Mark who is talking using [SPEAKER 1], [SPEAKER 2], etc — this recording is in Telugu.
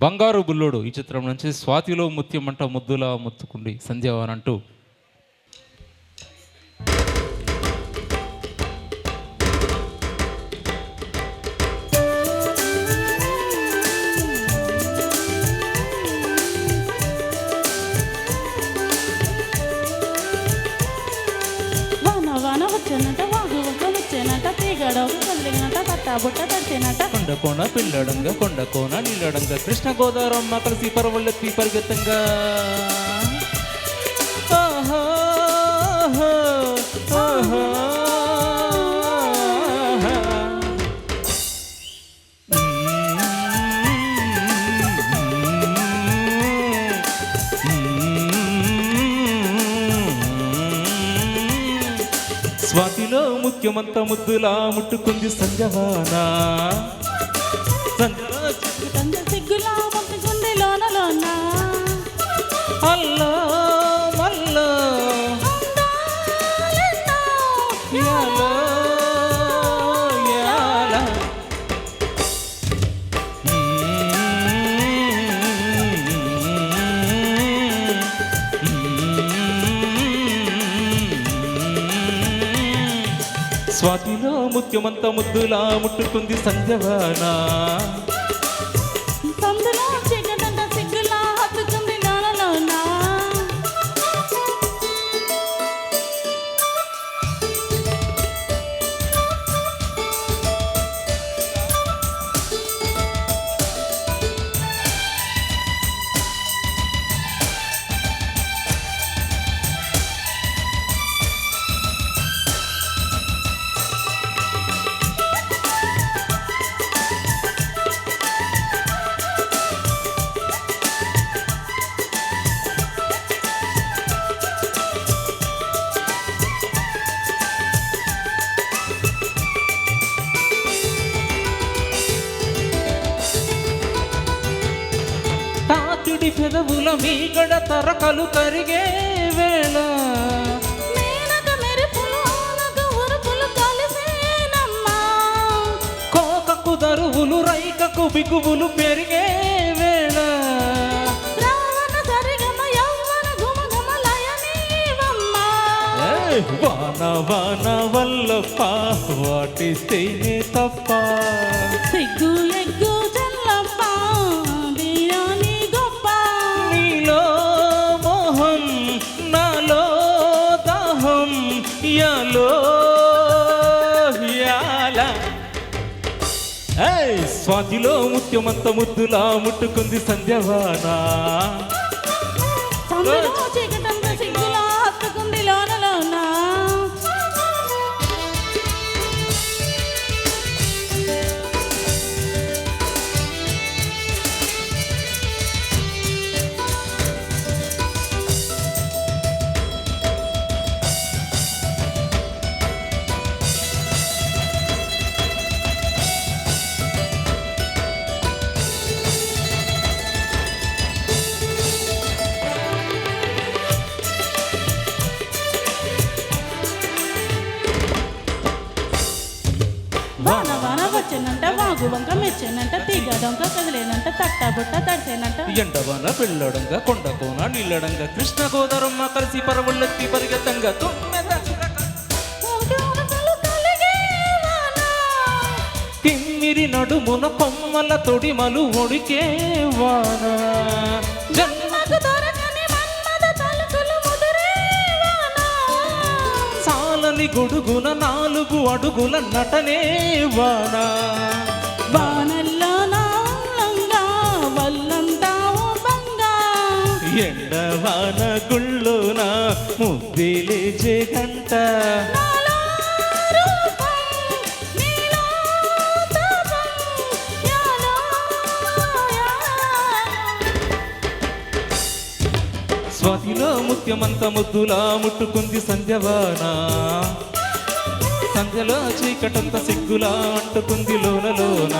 [SPEAKER 1] బంగారు బుల్లోడు ఈ చిత్రం నుంచి స్వాతిలో ముత్యమంట ముద్దులా ముత్తుకుండి సంధ్యవాన్ అంటూ
[SPEAKER 2] బుట్ట తడిచినట
[SPEAKER 1] కొండ కోన పిల్లడంగా కొండ కోన నీళ్ళడంగా కృష్ణ గోదావరమ్మ కలిసి పరవళ్ళెత్తి పరిగెత్తంగా స్వాతిలో ముఖ్యమంత ముద్దులా ముట్టుకుంది సంజవానా
[SPEAKER 2] సిగ్గులా ముట్టుకుంది లోన
[SPEAKER 1] అల్లా మల్లా యాలో యాలా స్వాతిలో ముఖ్యమంత ముద్దులా ముట్టుకుంది సంజవానా
[SPEAKER 2] సందులో చీకటంత సిగ్గులా హత్తుకుంది లోన
[SPEAKER 1] పెదవుల మీగడ తరకలు కరిగే వేళ కోకకు దరువులు రైకకు బిగువులు పెరిగే వేళ వాన వాన వల్లప్ప వాటిస్తేనే తప్ప
[SPEAKER 2] సిగ్గు ఎగ్గు
[SPEAKER 1] యాలో యాలా స్వాతిలో ముత్యమంత ముద్దులా ముట్టుకుంది సంధ్యవానా
[SPEAKER 2] సిగ్గులా హత్తుకుంది లోన వాన వాన వచ్చేనంట వాగు వంక మెచ్చేనంట తీగ డొంక కదిలేనంట తట్ట బుట్ట తడిసేనంట
[SPEAKER 1] ఎండవాన పిల్లడంగా కొండ కోన నీళ్ళడంగా కృష్ణ గోదావరమ్మ కలిసి పరవళ్ళెత్తి పరిగెత్తంగా తిమ్మిరి నడుమున కొమ్మల తొడిమలు ఒడికే వాన సాలని గొడుగున 4 అడుగుల నటనే వాన
[SPEAKER 2] వానల్లో నాలంగా వల్లంతావు బంగా
[SPEAKER 1] ఎండవాన గుళ్ళోన ముద్దిలేచే గంట స్వాతిలో ముత్యమంత ముద్దులా ముట్టుకుంది సంధ్యవానా సంధ్యలో చీకటంత సిగ్గులా అంటుకుంది లోన